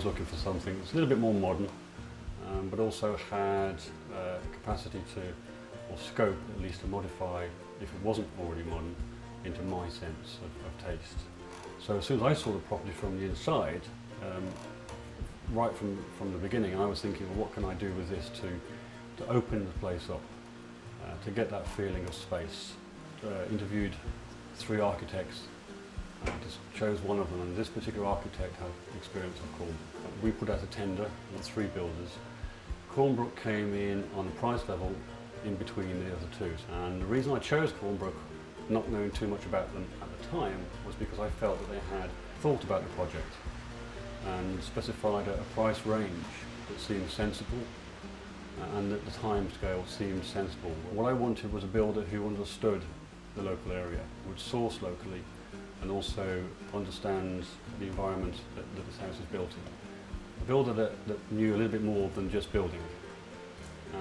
looking for something that's a little bit more modern, but also had capacity to, or scope at least, to modify, if it wasn't already modern, into my sense of taste. So as soon as I saw the property from the inside, right from the beginning, I was thinking, well, what can I do with this to open the place up, to get that feeling of space. Interviewed 3 architects, just chose one of them, and this particular architect had experience of Cornbrook. We put out a tender on 3 builders. Cornbrook came in on the price level in between the other 2. And the reason I chose Cornbrook, not knowing too much about them at the time, was because I felt that they had thought about the project and specified a price range that seemed sensible, and that the time scale seemed sensible. What I wanted was a builder who understood the local area, would source locally, and also understand the environment that this house is built in. A builder that knew a little bit more than just building.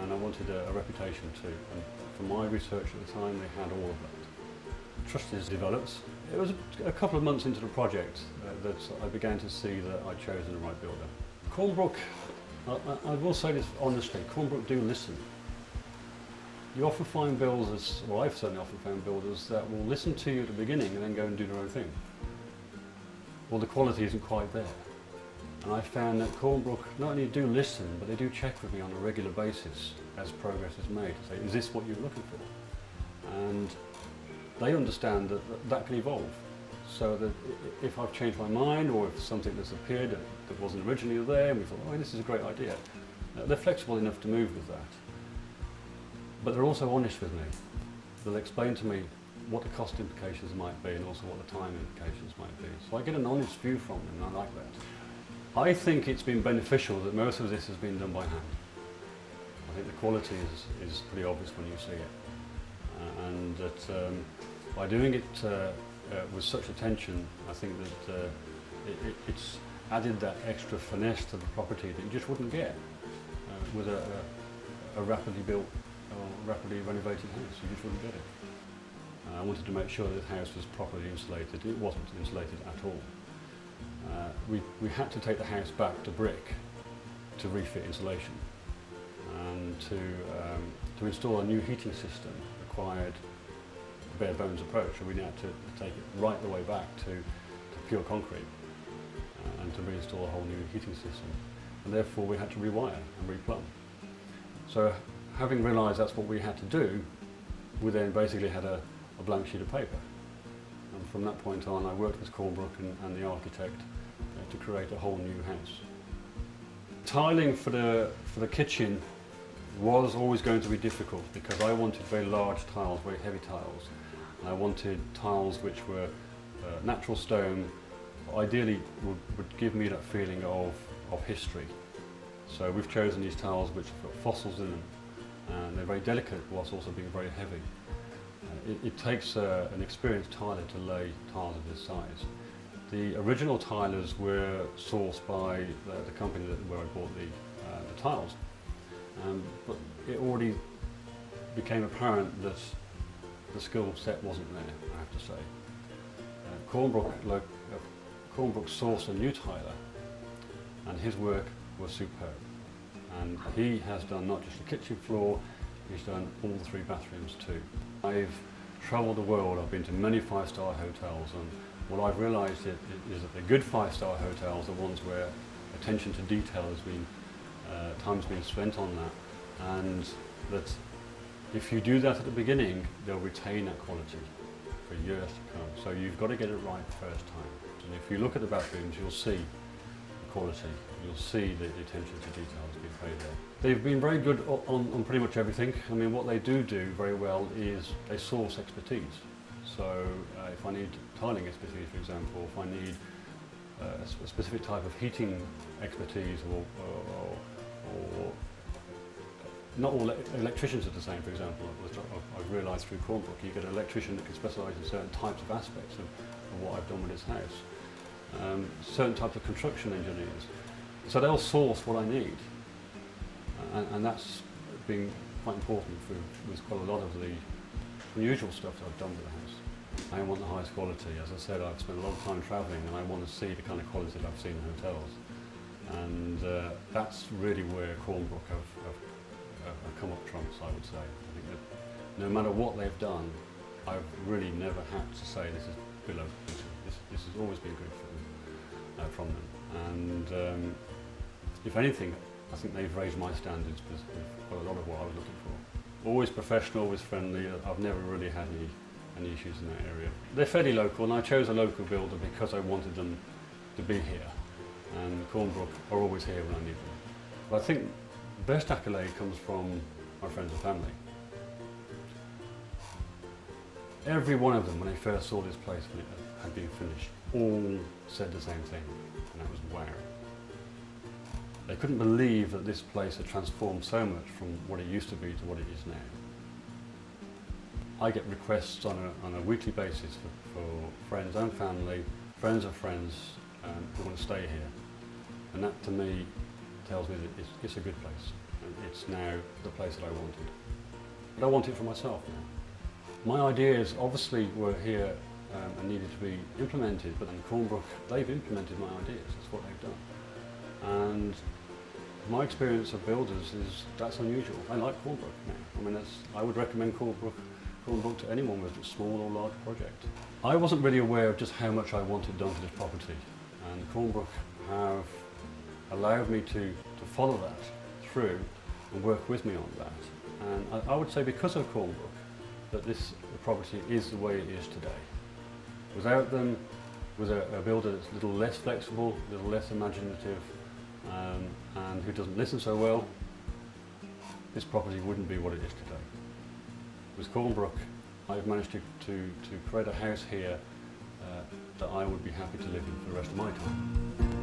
And I wanted a reputation too. And from my research at the time, they had all of that. Trust is developed. It was a couple of months into the project that I began to see that I'd chosen the right builder. Cornbrook, I will say this honestly, Cornbrook do listen. You often find builders, well, I've certainly often found builders that will listen to you at the beginning and then go and do their own thing. Well, the quality isn't quite there. And I found that Cornbrook not only do listen, but they do check with me on a regular basis as progress is made to say, is this what you're looking for? And they understand that can evolve. So that if I've changed my mind, or if something that's appeared that wasn't originally there, and we thought, oh, this is a great idea, they're flexible enough to move with that. But they're also honest with me. They'll explain to me what the cost implications might be and also what the time implications might be. So I get an honest view from them, and I like that. I think it's been beneficial that most of this has been done by hand. I think the quality is pretty obvious when you see it. And that by doing it with such attention, I think that it's added that extra finesse to the property that you just wouldn't get with a rapidly built or rapidly renovated house. You just wouldn't get it. I wanted to make sure that the house was properly insulated. It wasn't insulated at all. We had to take the house back to brick to refit insulation, and to install a new heating system required a bare bones approach, so we had to take it right the way back to pure concrete and to reinstall a whole new heating system, and therefore we had to rewire and replumb. So having realised that's what we had to do, we then basically had a blank sheet of paper, and from that point on I worked with Cornbrook and the architect to create a whole new house. Tiling for the kitchen was always going to be difficult because I wanted very large tiles, very heavy tiles. And I wanted tiles which were natural stone, ideally would give me that feeling of history. So we've chosen these tiles which have got fossils in them, and they're very delicate whilst also being very heavy. It takes an experienced tiler to lay tiles of this size. The original tilers were sourced by the company where I bought the tiles, but it already became apparent that the skill set wasn't there, I have to say. Cornbrook sourced a new tiler, and his work was superb. And he has done not just the kitchen floor, he's done all the 3 bathrooms too. I've travelled the world, I've been to many 5-star hotels, and what I've realised is that the good 5-star hotels are ones where attention to detail has been, time's been spent on that, and that if you do that at the beginning, they'll retain that quality for years to come. So you've got to get it right the first time. And if you look at the bathrooms, you'll see the quality, you'll see the attention to detail has been paid there. They've been very good on pretty much everything. I mean, what they do very well is they source expertise. So if I need tiling expertise, for example, if I need a specific type of heating expertise, or not all electricians are the same, for example. I've realised through Cornbrook, you get an electrician that can specialise in certain types of aspects of what I've done with this house. Certain types of construction engineers. So they'll source what I need. And that's been quite important with quite a lot of the unusual stuff that I've done with the house. I want the highest quality. As I said, I've spent a lot of time travelling, and I want to see the kind of quality that I've seen in hotels. and that's really where Cornbrook have come up trumps, I would say. I think that no matter what they've done, I've really never had to say this is below potential. This has always been good for them, from them, and if anything, I think they've raised my standards with quite a lot of what I was looking for. Always professional, always friendly. I've never really had any issues in that area. They're fairly local, and I chose a local builder because I wanted them to be here, and Cornbrook are always here when I need them. But I think the best accolade comes from my friends and family. Every one of them, when they first saw this place when it had been finished, all said the same thing, and that was wow. They couldn't believe that this place had transformed so much from what it used to be to what it is now. I get requests on a weekly basis for friends and family, friends of friends who want to stay here. And that to me tells me that it's a good place. And it's now the place that I wanted. But I want it for myself now. My ideas obviously were here and needed to be implemented, but then Cornbrook, they've implemented my ideas, that's what they've done. And my experience of builders is that's unusual. I like Cornbrook now. I mean, I would recommend Cornbrook to anyone with a small or large project. I wasn't really aware of just how much I wanted done to this property, and Cornbrook have allowed me to follow that through and work with me on that. And I would say because of Cornbrook that the property is the way it is today. Without them, with a builder that's a little less flexible, a little less imaginative, and who doesn't listen so well, this property wouldn't be what it is today. With Cornbrook, I've managed to create a house here that I would be happy to live in for the rest of my time.